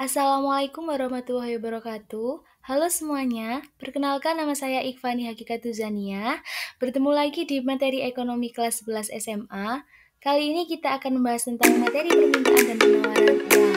Assalamualaikum warahmatullahi wabarakatuh. Halo semuanya, perkenalkan nama saya Ikhfani Hakikatuzania. Bertemu lagi di materi ekonomi kelas 11 SMA. Kali ini kita akan membahas tentang materi permintaan dan penawaran uang.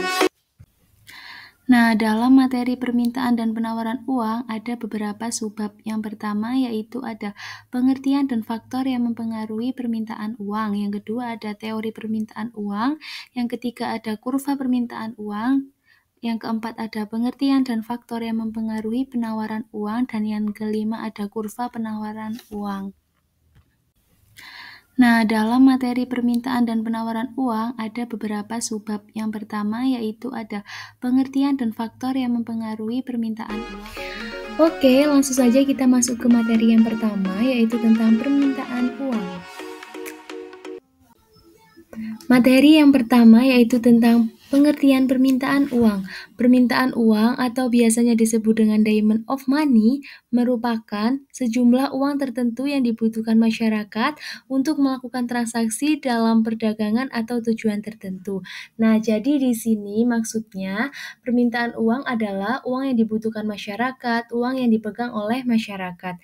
Nah, dalam materi permintaan dan penawaran uang ada beberapa subbab. Yang pertama yaitu ada pengertian dan faktor yang mempengaruhi permintaan uang. Yang kedua ada teori permintaan uang. Yang ketiga ada kurva permintaan uang. Yang keempat ada pengertian dan faktor yang mempengaruhi penawaran uang. Dan yang kelima ada kurva penawaran uang. Nah, dalam materi permintaan dan penawaran uang ada beberapa subbab. Yang pertama yaitu ada pengertian dan faktor yang mempengaruhi permintaan uang. Oke, langsung saja kita masuk ke materi yang pertama yaitu tentang permintaan uang. Materi yang pertama yaitu tentang pengertian permintaan uang. Permintaan uang atau biasanya disebut dengan demand of money merupakan sejumlah uang tertentu yang dibutuhkan masyarakat untuk melakukan transaksi dalam perdagangan atau tujuan tertentu. Nah, jadi di sini maksudnya permintaan uang adalah uang yang dibutuhkan masyarakat, uang yang dipegang oleh masyarakat.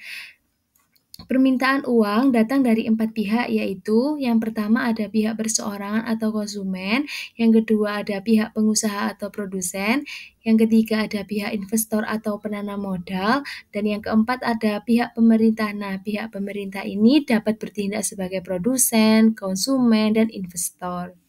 Permintaan uang datang dari 4 pihak, yaitu yang pertama ada pihak perseorangan atau konsumen, yang kedua ada pihak pengusaha atau produsen, yang ketiga ada pihak investor atau penanam modal, dan yang keempat ada pihak pemerintah. Nah, pihak pemerintah ini dapat bertindak sebagai produsen, konsumen, dan investor.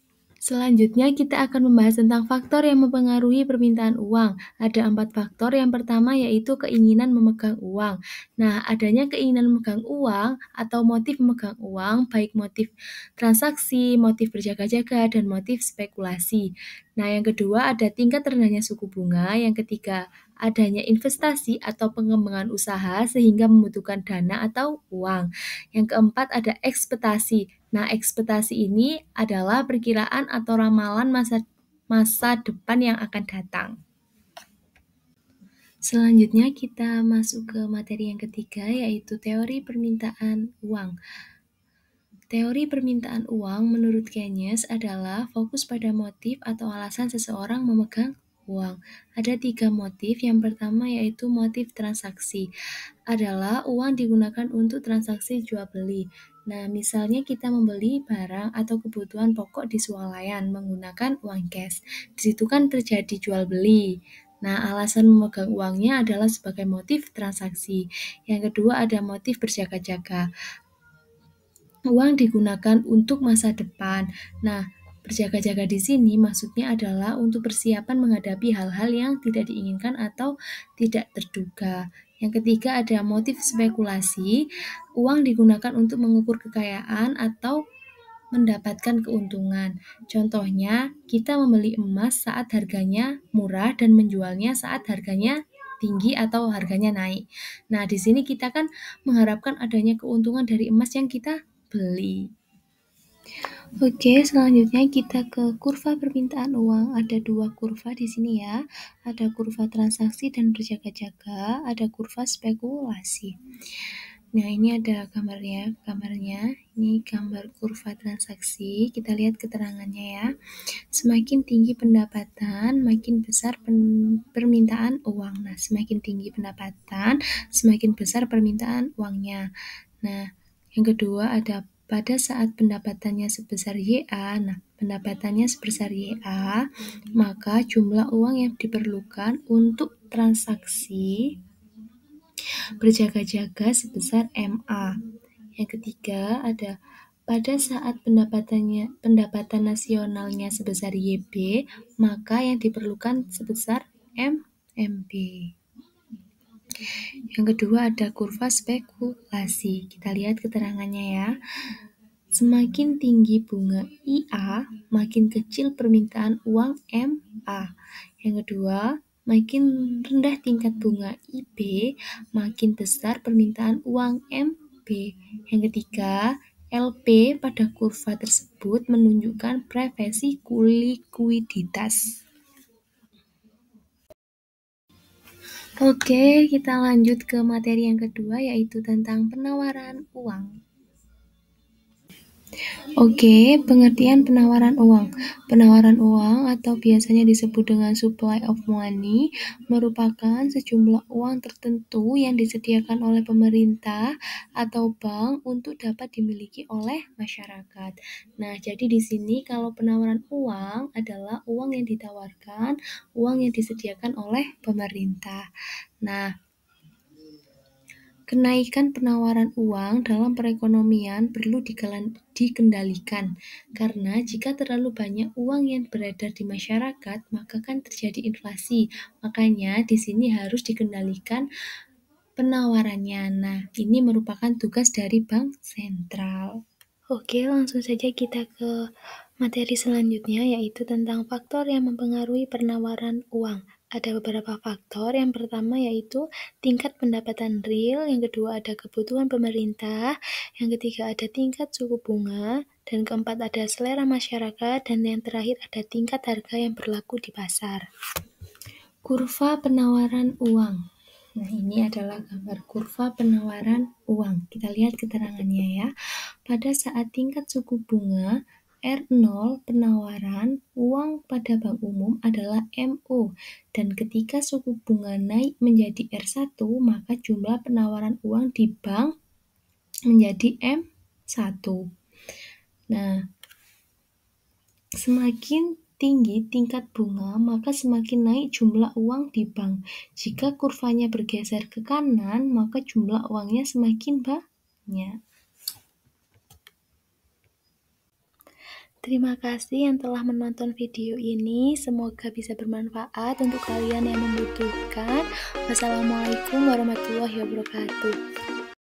Selanjutnya kita akan membahas tentang faktor yang mempengaruhi permintaan uang. Ada 4 faktor. Yang pertama yaitu keinginan memegang uang. Nah, adanya keinginan memegang uang atau motif memegang uang, baik motif transaksi, motif berjaga-jaga, dan motif spekulasi. Nah, yang kedua ada tingkat rendahnya suku bunga. Yang ketiga adanya investasi atau pengembangan usaha sehingga membutuhkan dana atau uang. Yang keempat ada ekspektasi. Nah, ekspektasi ini adalah perkiraan atau ramalan masa depan yang akan datang. Selanjutnya kita masuk ke materi yang ketiga yaitu teori permintaan uang. Teori permintaan uang menurut Keynes adalah fokus pada motif atau alasan seseorang memegang uang. Ada 3 motif. Yang pertama yaitu motif transaksi. Adalah uang digunakan untuk transaksi jual beli. Nah, misalnya kita membeli barang atau kebutuhan pokok di swalayan menggunakan uang cash. Di situ kan terjadi jual beli. Nah, alasan memegang uangnya adalah sebagai motif transaksi. Yang kedua ada motif berjaga-jaga. Uang digunakan untuk masa depan. Nah, berjaga-jaga di sini maksudnya adalah untuk persiapan menghadapi hal-hal yang tidak diinginkan atau tidak terduga. Yang ketiga ada motif spekulasi. Uang digunakan untuk mengukur kekayaan atau mendapatkan keuntungan. Contohnya, kita membeli emas saat harganya murah dan menjualnya saat harganya tinggi atau harganya naik. Nah, di sini kita kan mengharapkan adanya keuntungan dari emas yang kita beli. Oke, selanjutnya kita ke kurva permintaan uang. Ada 2 kurva di sini ya. Ada kurva transaksi dan berjaga-jaga, ada kurva spekulasi. Nah, ini ada gambarnya. Ini gambar kurva transaksi. Kita lihat keterangannya ya. Semakin tinggi pendapatan, makin besar permintaan uang. Nah, semakin tinggi pendapatan, semakin besar permintaan uangnya. Nah, yang kedua ada pada saat pendapatannya sebesar YA, nah pendapatannya sebesar YA, maka jumlah uang yang diperlukan untuk transaksi berjaga-jaga sebesar MA. Yang ketiga ada pada saat pendapatan nasionalnya sebesar YB, maka yang diperlukan sebesar MB. Yang kedua ada kurva spekulasi. Kita lihat keterangannya ya. Semakin tinggi bunga IA, makin kecil permintaan uang MA. Yang kedua, makin rendah tingkat bunga IB, makin besar permintaan uang MB. Yang ketiga, LP pada kurva tersebut menunjukkan preferensi likuiditas. Oke, kita lanjut ke materi yang kedua yaitu tentang penawaran uang. Oke, pengertian penawaran uang. Penawaran uang atau biasanya disebut dengan supply of money merupakan sejumlah uang tertentu yang disediakan oleh pemerintah atau bank untuk dapat dimiliki oleh masyarakat. Nah, jadi di sini kalau penawaran uang adalah uang yang ditawarkan, uang yang disediakan oleh pemerintah. Nah, kenaikan penawaran uang dalam perekonomian perlu dikendalikan, karena jika terlalu banyak uang yang beredar di masyarakat, maka kan terjadi inflasi. Makanya di sini harus dikendalikan penawarannya. Nah, ini merupakan tugas dari bank sentral. Oke, langsung saja kita ke materi selanjutnya, yaitu tentang faktor yang mempengaruhi penawaran uang. Ada beberapa faktor. Yang pertama yaitu tingkat pendapatan real, yang kedua ada kebutuhan pemerintah, yang ketiga ada tingkat suku bunga, dan keempat ada selera masyarakat, dan yang terakhir ada tingkat harga yang berlaku di pasar. Kurva penawaran uang. Nah, ini adalah gambar kurva penawaran uang. Kita lihat keterangannya ya. Pada saat tingkat suku bunga R0 penawaran uang pada bank umum adalah MO, dan ketika suku bunga naik menjadi R1, maka jumlah penawaran uang di bank menjadi M1. Nah, semakin tinggi tingkat bunga, maka semakin naik jumlah uang di bank. Jika kurvanya bergeser ke kanan, maka jumlah uangnya semakin banyak. Terima kasih yang telah menonton video ini. Semoga bisa bermanfaat untuk kalian yang membutuhkan. Wassalamualaikum warahmatullahi wabarakatuh.